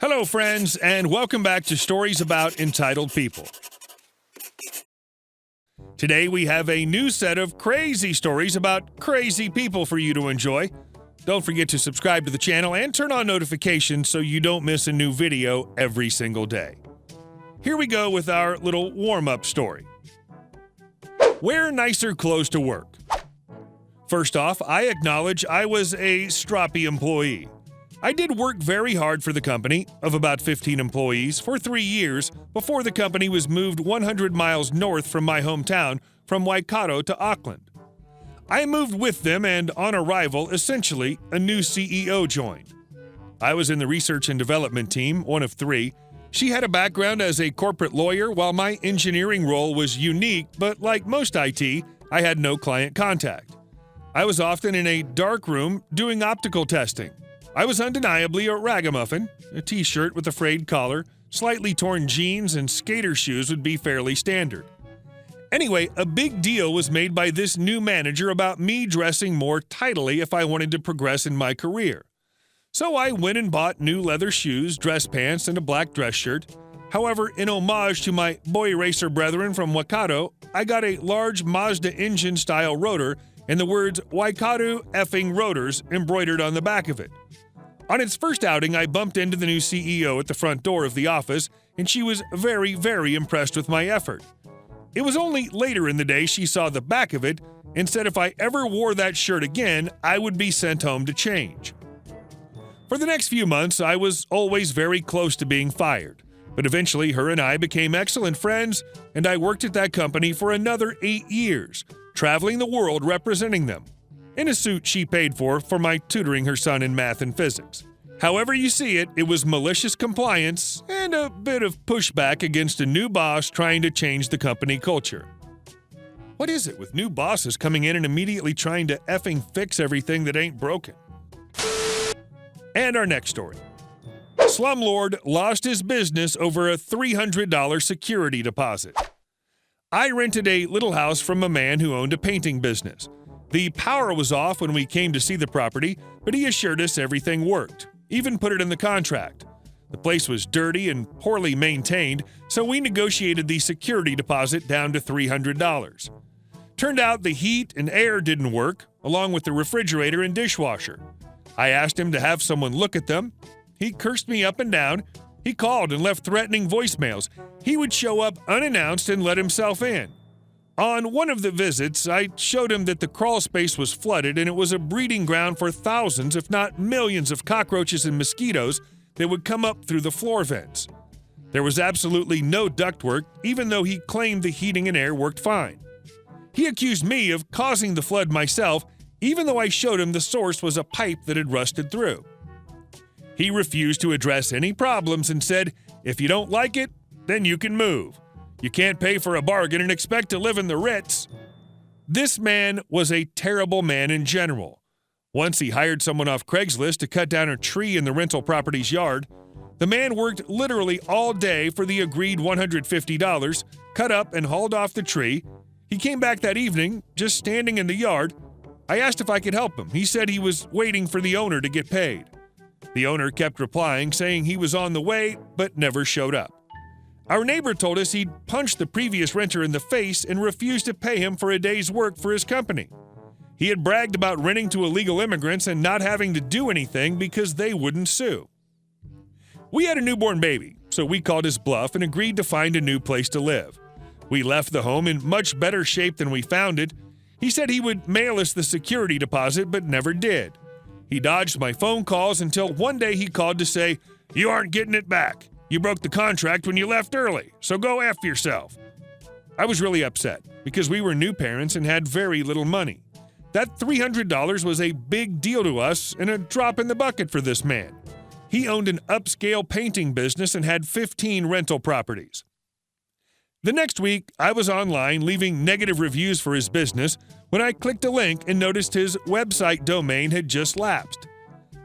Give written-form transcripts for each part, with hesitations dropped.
Hello, friends, and welcome back to Stories About Entitled People. Today we have a new set of crazy stories about crazy people for you to enjoy. Don't forget to subscribe to the channel and turn on notifications so you don't miss a new video every single day. Here we go with our little warm-up story. Wear nicer clothes to work. First off, I acknowledge I was a stroppy employee. I did work very hard for the company, of about 15 employees, for 3 years before the company was moved 100 miles north from my hometown, from Waikato to Auckland. I moved with them, and on arrival, essentially, a new CEO joined. I was in the research and development team, one of 3. She had a background as a corporate lawyer, while my engineering role was unique, but like most IT, I had no client contact. I was often in a dark room doing optical testing. I was undeniably a ragamuffin. A t-shirt with a frayed collar, slightly torn jeans, and skater shoes would be fairly standard. Anyway, a big deal was made by this new manager about me dressing more tidily if I wanted to progress in my career. So I went and bought new leather shoes, dress pants, and a black dress shirt. However, in homage to my boy racer brethren from Waikato, I got a large Mazda engine-style rotor and the words Waikato effing rotors embroidered on the back of it. On its first outing, I bumped into the new CEO at the front door of the office, and she was very, very impressed with my effort. It was only later in the day she saw the back of it and said if I ever wore that shirt again, I would be sent home to change. For the next few months, I was always very close to being fired, but eventually her and I became excellent friends, and I worked at that company for another 8 years, traveling the world representing them, in a suit she paid for my tutoring her son in math and physics. However you see it, it was malicious compliance and a bit of pushback against a new boss trying to change the company culture. What is it with new bosses coming in and immediately trying to effing fix everything that ain't broken? And our next story. Slumlord lost his business over a $300 security deposit. I rented a little house from a man who owned a painting business. The power was off when we came to see the property, but he assured us everything worked, even put it in the contract. The place was dirty and poorly maintained, so we negotiated the security deposit down to $300. Turned out the heat and air didn't work, along with the refrigerator and dishwasher. I asked him to have someone look at them. He cursed me up and down. He called and left threatening voicemails. He would show up unannounced and let himself in. On one of the visits, I showed him that the crawl space was flooded and it was a breeding ground for thousands, if not millions, of cockroaches and mosquitoes that would come up through the floor vents. There was absolutely no ductwork, even though he claimed the heating and air worked fine. He accused me of causing the flood myself, even though I showed him the source was a pipe that had rusted through. He refused to address any problems and said, "If you don't like it, then you can move. You can't pay for a bargain and expect to live in the Ritz." This man was a terrible man in general. Once he hired someone off Craigslist to cut down a tree in the rental property's yard. The man worked literally all day for the agreed $150, cut up and hauled off the tree. He came back that evening, just standing in the yard. I asked if I could help him. He said he was waiting for the owner to get paid. The owner kept replying, saying he was on the way, but never showed up. Our neighbor told us he'd punched the previous renter in the face and refused to pay him for a day's work for his company. He had bragged about renting to illegal immigrants and not having to do anything because they wouldn't sue. We had a newborn baby, so we called his bluff and agreed to find a new place to live. We left the home in much better shape than we found it. He said he would mail us the security deposit, but never did. He dodged my phone calls until one day he called to say, "You aren't getting it back. You broke the contract when you left early, so go F yourself." I was really upset because we were new parents and had very little money. That $300 was a big deal to us and a drop in the bucket for this man. He owned an upscale painting business and had 15 rental properties. The next week, I was online leaving negative reviews for his business when I clicked a link and noticed his website domain had just lapsed.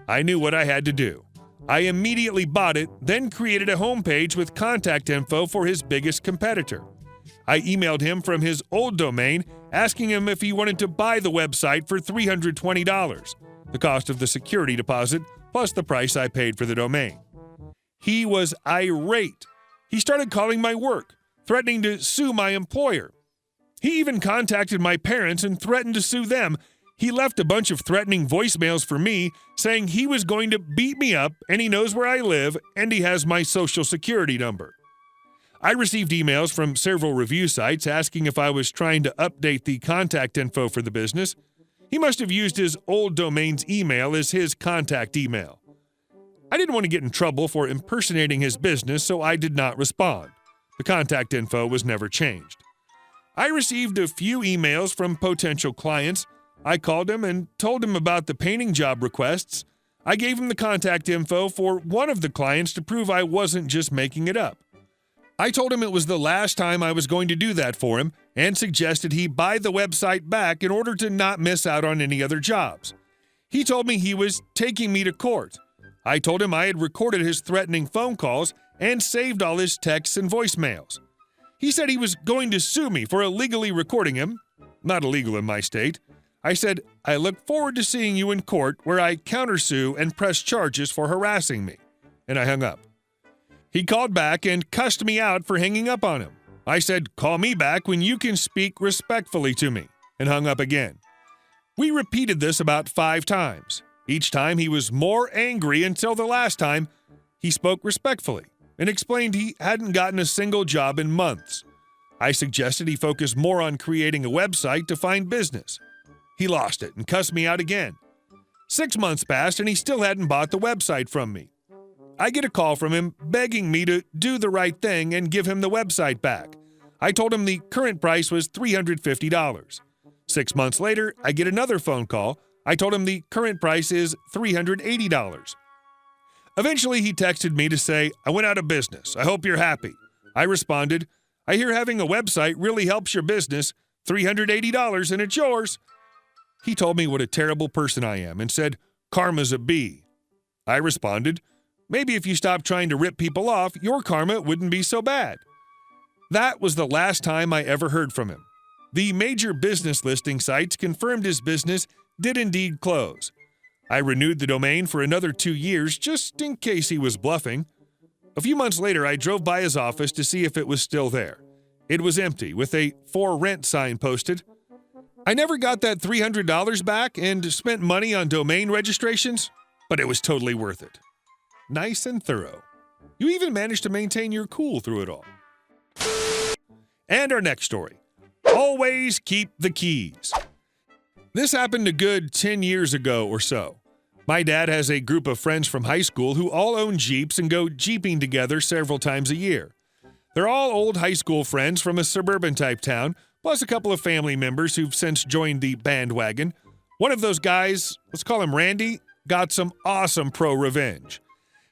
I knew what I had to do. I immediately bought it, then created a homepage with contact info for his biggest competitor. I emailed him from his old domain, asking him if he wanted to buy the website for $320, the cost of the security deposit, plus the price I paid for the domain. He was irate. He started calling my work, threatening to sue my employer. He even contacted my parents and threatened to sue them. He left a bunch of threatening voicemails for me, saying he was going to beat me up and he knows where I live and he has my social security number. I received emails from several review sites asking if I was trying to update the contact info for the business. He must have used his old domain's email as his contact email. I didn't want to get in trouble for impersonating his business, so I did not respond. The contact info was never changed. I received a few emails from potential clients. I called him and told him about the painting job requests. I gave him the contact info for one of the clients to prove I wasn't just making it up. I told him it was the last time I was going to do that for him and suggested he buy the website back in order to not miss out on any other jobs. He told me he was taking me to court. I told him I had recorded his threatening phone calls and saved all his texts and voicemails. He said he was going to sue me for illegally recording him. Not illegal in my state. I said, I look forward to seeing you in court where I countersue and press charges for harassing me. And I hung up. He called back and cussed me out for hanging up on him. I said, call me back when you can speak respectfully to me, and hung up again. We repeated this about 5 times. Each time he was more angry until the last time he spoke respectfully and explained he hadn't gotten a single job in months. I suggested he focus more on creating a website to find business. He lost it and cussed me out again. 6 months passed and he still hadn't bought the website from me. I get a call from him begging me to do the right thing and give him the website back. I told him the current price was $350. 6 months later, I get another phone call. I told him the current price is $380. Eventually, he texted me to say, I went out of business. I hope you're happy. I responded, I hear having a website really helps your business. $380 and it's yours. He told me what a terrible person I am and said, karma's a bee. I responded, maybe if you stopped trying to rip people off, your karma wouldn't be so bad. That was the last time I ever heard from him. The major business listing sites confirmed his business did indeed close. I renewed the domain for another 2 years just in case he was bluffing. A few months later, I drove by his office to see if it was still there. It was empty, with a for rent sign posted. I never got that $300 back and spent money on domain registrations, but it was totally worth it. Nice and thorough. You even managed to maintain your cool through it all. And our next story. Always keep the keys. This happened a good 10 years ago or so. My dad has a group of friends from high school who all own Jeeps and go Jeeping together several times a year. They're all old high school friends from a suburban-type town, plus a couple of family members who've since joined the bandwagon. One of those guys, let's call him Randy, got some awesome pro revenge.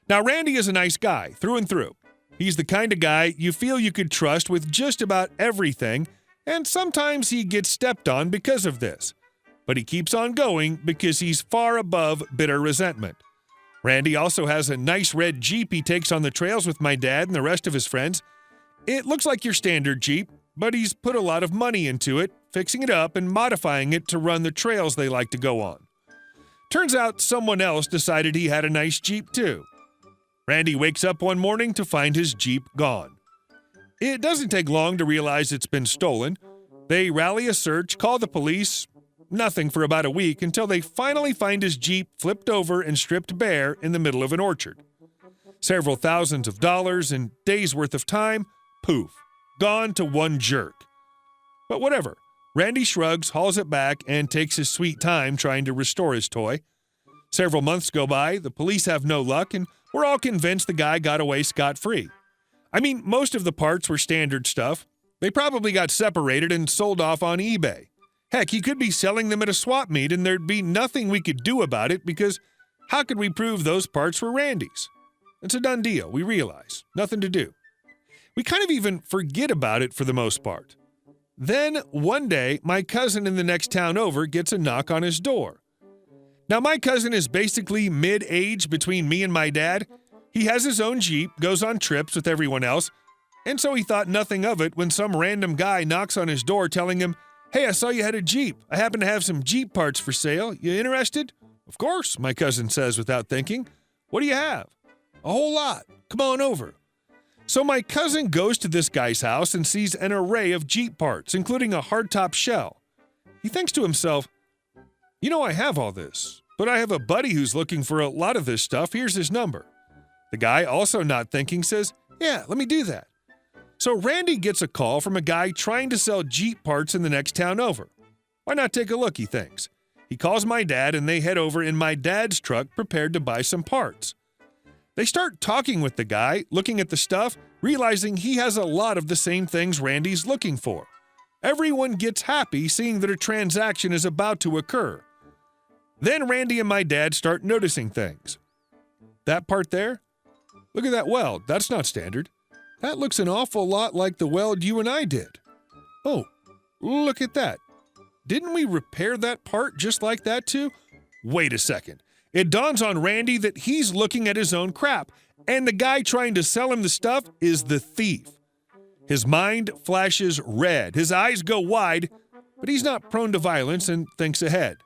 Now, Randy is a nice guy, through and through. He's the kind of guy you feel you could trust with just about everything, and sometimes he gets stepped on because of this. But he keeps on going because he's far above bitter resentment. Randy also has a nice red Jeep he takes on the trails with my dad and the rest of his friends. It looks like your standard Jeep, but he's put a lot of money into it, fixing it up and modifying it to run the trails they like to go on. Turns out someone else decided he had a nice Jeep too. Randy wakes up one morning to find his Jeep gone. It doesn't take long to realize it's been stolen. They rally a search, call the police. Nothing for about a week until they finally find his Jeep flipped over and stripped bare in the middle of an orchard. Several thousands of dollars and days' worth of time, poof, gone to one jerk. But whatever. Randy shrugs, hauls it back, and takes his sweet time trying to restore his toy. Several months go by, the police have no luck, and we're all convinced the guy got away scot-free. I mean, most of the parts were standard stuff. They probably got separated and sold off on eBay. Heck, he could be selling them at a swap meet and there'd be nothing we could do about it because how could we prove those parts were Randy's? It's a done deal, we realize. Nothing to do. We kind of even forget about it for the most part. Then, one day, my cousin in the next town over gets a knock on his door. Now, my cousin is basically mid-age between me and my dad. He has his own Jeep, goes on trips with everyone else, and so he thought nothing of it when some random guy knocks on his door telling him, "Hey, I saw you had a Jeep. I happen to have some Jeep parts for sale. You interested?" "Of course," my cousin says without thinking. "What do you have?" A whole lot. Come on over. So my cousin goes to this guy's house and sees an array of Jeep parts, including a hardtop shell. He thinks to himself, I have all this, but I have a buddy who's looking for a lot of this stuff. Here's his number. The guy, also not thinking, says, yeah, let me do that. So Randy gets a call from a guy trying to sell Jeep parts in the next town over. Why not take a look, he thinks. He calls my dad and they head over in my dad's truck prepared to buy some parts. They start talking with the guy, looking at the stuff, realizing he has a lot of the same things Randy's looking for. Everyone gets happy seeing that a transaction is about to occur. Then Randy and my dad start noticing things. That part there? Look at that weld. That's not standard. That looks an awful lot like the weld you and I did. Oh, look at that. Didn't we repair that part just like that too? Wait a second. It dawns on Randy that he's looking at his own crap, and the guy trying to sell him the stuff is the thief. His mind flashes red, his eyes go wide, but he's not prone to violence and thinks ahead.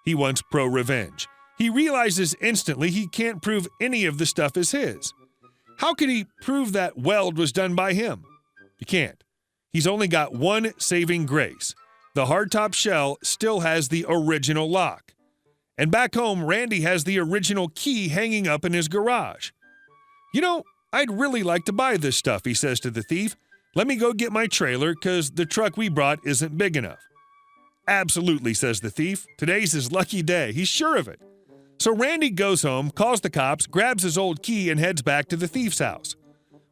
He wants pro-revenge. He realizes instantly he can't prove any of the stuff is his. How could he prove that weld was done by him? He can't. He's only got one saving grace. The hardtop shell still has the original lock. And back home, Randy has the original key hanging up in his garage. I'd really like to buy this stuff, he says to the thief. Let me go get my trailer, 'cause the truck we brought isn't big enough. Absolutely, says the thief. Today's his lucky day. He's sure of it. So Randy goes home, calls the cops, grabs his old key, and heads back to the thief's house.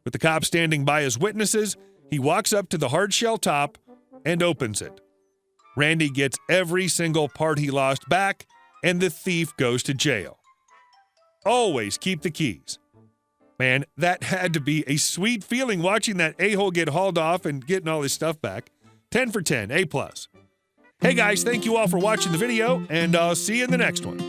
With the cops standing by as witnesses, he walks up to the hard shell top and opens it. Randy gets every single part he lost back, and the thief goes to jail. Always keep the keys. Man, that had to be a sweet feeling watching that a-hole get hauled off and getting all his stuff back. 10 for 10, A+. Hey guys, thank you all for watching the video, and I'll see you in the next one.